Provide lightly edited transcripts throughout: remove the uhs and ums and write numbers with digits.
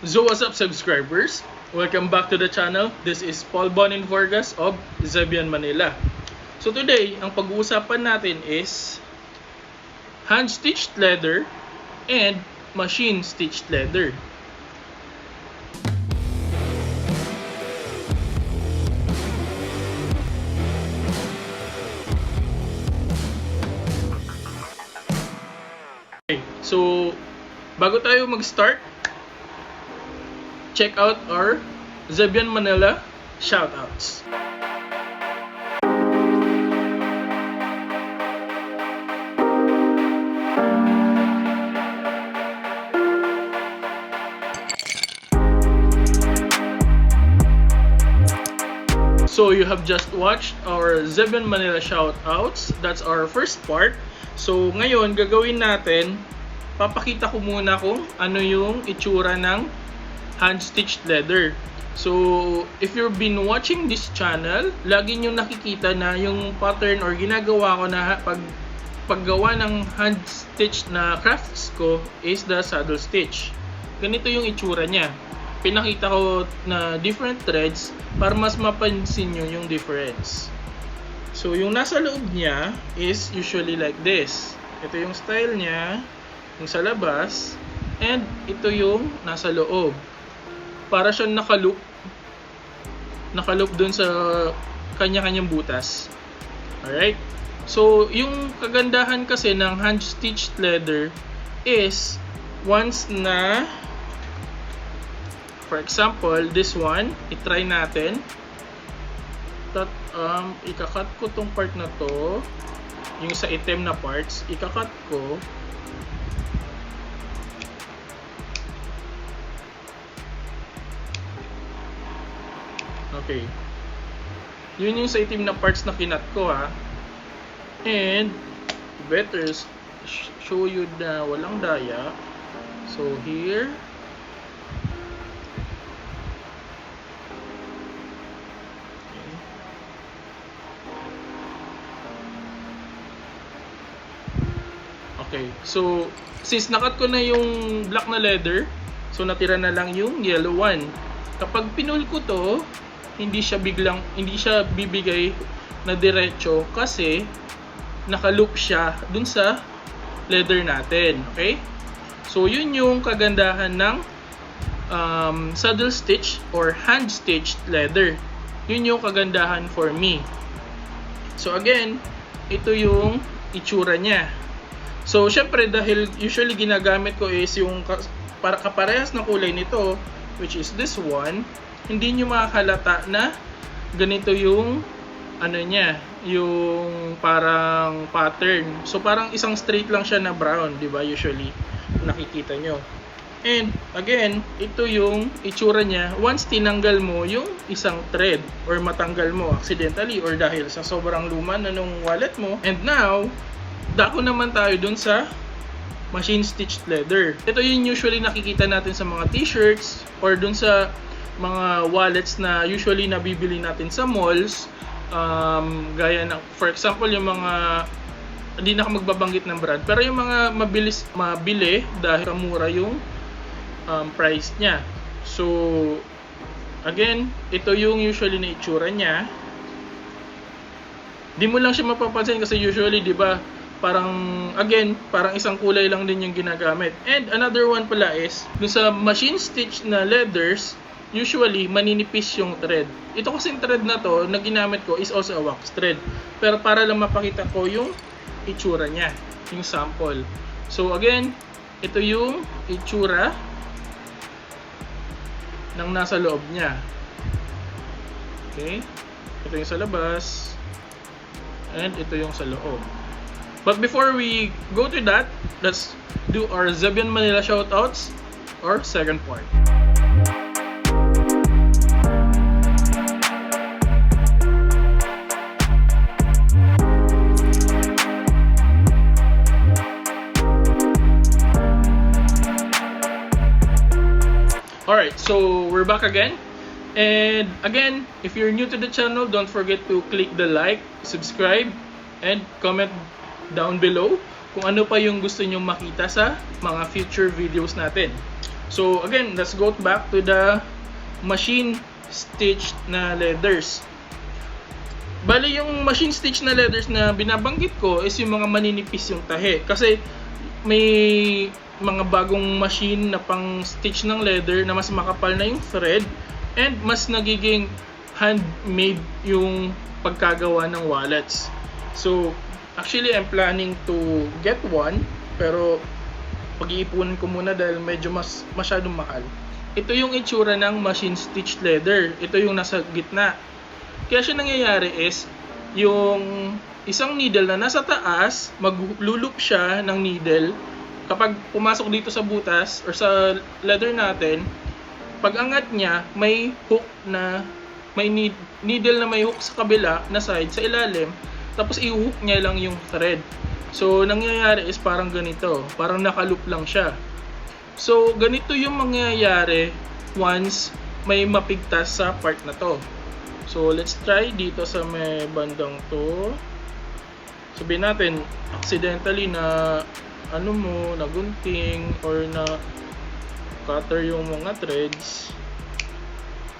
So what's up subscribers? Welcome back to the channel. This is Paul Bonin Vargas of Zebianmnl. So today, ang pag-uusapan natin is hand-stitched leather and machine-stitched leather. Okay, so bago tayo mag-start, check out our Zebianmnl shoutouts. So you have just watched our Zebianmnl shoutouts. That's our first part. So ngayon gagawin natin, papakita ko muna kung ano yung itsura ng hand-stitched leather. So, if you've been watching this channel, lagi nyo nakikita na yung pattern or ginagawa ko na paggawa ng hand-stitched na crafts ko is the saddle stitch. Ganito yung itsura niya. Pinakita ko na different threads para mas mapansin nyo yung difference. So, yung nasa loob niya is usually like this. Ito yung style niya, yung sa labas, and ito yung nasa loob. Para siyang nakaloop dun sa kanya-kanyang butas. Alright? So, yung kagandahan kasi ng hand-stitched leather is once na, for example, this one, itry natin. Ikakat ko tong part na to, yung sa item na parts, ikakat ko. Okay. Yun yung sa itim na parts na kinat ko ha. And better show you na walang daya. So here. Okay. So since nakat ko na yung black na leather, so natira na lang yung yellow one. Kapag pinul ko to, hindi siya bibigay na diretso kasi naka-loop siya dun sa leather natin. Okay? So yun yung kagandahan ng saddle stitch or hand stitched leather. Yun yung kagandahan for me. So again, ito yung itsura niya. So syempre dahil usually ginagamit ko is yung kaparehas na kulay nito, which is this one, hindi nyo makahalata na ganito yung ano niya, yung parang pattern. So parang isang straight lang siya na brown, di ba? Usually nakikita nyo. And again, ito yung itsura niya once tinanggal mo yung isang thread or matanggal mo accidentally or dahil sa sobrang luma na nung wallet mo. And now, dako naman tayo dun sa machine stitched leather. Ito yung usually nakikita natin sa mga t-shirts or dun sa mga wallets na usually nabibili natin sa malls, gaya ng, for example, yung mga, hindi na ako magbabanggit ng brand, pero yung mga mabili dahil mura yung price niya. So again, ito yung usually na itsura niya. Di mo lang siya mapapansin kasi usually, di ba, parang isang kulay lang din yung ginagamit. And another one pala is dun sa machine stitch na leathers, usually maninipis yung thread. Ito kasing thread na to na ginamit ko is also a wax thread, pero para lang mapakita ko yung itsura niya, yung sample. So again, ito yung itsura ng nasa loob niya. Okay, ito yung sa labas and ito yung sa loob. But before we go to that, let's do our Zebianmnl shoutouts or second part. Alright, so we're back again. And again, if you're new to the channel, don't forget to click the like, subscribe, and comment down below kung ano pa yung gusto nyong makita sa mga future videos natin. So again, let's go back to the machine stitched na leathers. Bali yung machine stitch na leathers na binabanggit ko is yung mga maninipis yung tahe. Kasi may mga bagong machine na pang stitch ng leather na mas makapal na yung thread and mas nagiging handmade yung pagkagawa ng wallets. So actually I'm planning to get one, pero pag-iipunan ko muna dahil medyo masyadong mahal. Ito yung itsura ng machine stitched leather. Ito yung nasa gitna. Kaya siya nangyayari is, yung isang needle na nasa taas, maglulup siya ng needle. Kapag pumasok dito sa butas or sa leather natin, pag angat niya, may hook na, may needle na may hook sa kabila na side, sa ilalim, tapos i-hook niya lang yung thread. So, nangyayari is parang ganito, parang nakaloop lang siya. So, ganito yung mangyayari once may mapigtas sa part na to. So, let's try dito sa may bandang to. Sabihin natin, accidentally na nagunting or na cutter yung mga threads.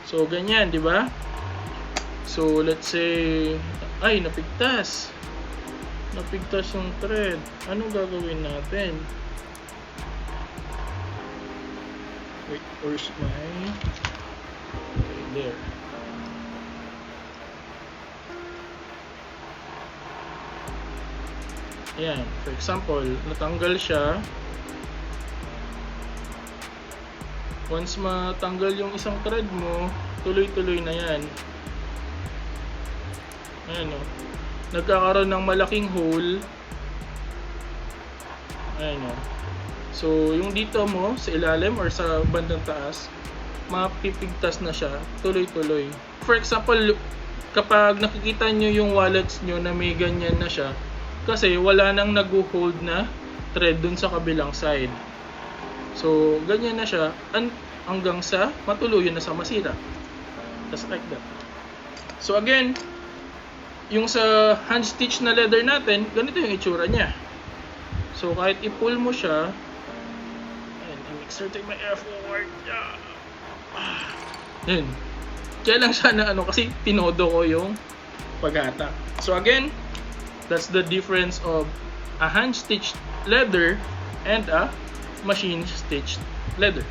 So, ganyan, di ba? So, let's say, ay, napigtas. Napigtas yung thread. Anong gagawin natin? Wait, where's my... Okay, there. Ayan, for example, natanggal siya. Once matanggal yung isang thread mo, tuloy-tuloy na yan. Ayan o. Nagkakaroon ng malaking hole. Ayan o. So, yung dito mo, sa ilalim or sa bandang taas, mapipigtas na siya, tuloy-tuloy. For example, kapag nakikita nyo yung wallets nyo na may ganyan na siya, kasi wala nang nag-hold na thread dun sa kabilang side. So, ganyan na siya hanggang sa matuluyan na sa masira. Just like that. So, again, yung sa hand stitch na leather natin, ganito yung itsura niya. So, kahit i-pull mo siya, and I'm exerting my effort. Yun. Kaya lang siya na kasi tinodo ko yung paghatak. So, again, that's the difference of a hand-stitched leather and a machine-stitched leather.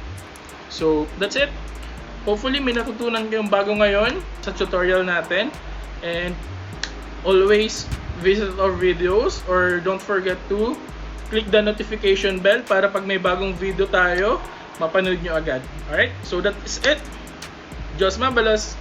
So, that's it. Hopefully, may natutunan kayong bago ngayon sa tutorial natin. And always visit our videos or don't forget to click the notification bell para pag may bagong video tayo, mapanood nyo agad. Alright? So, that is it. Diyos mabalas!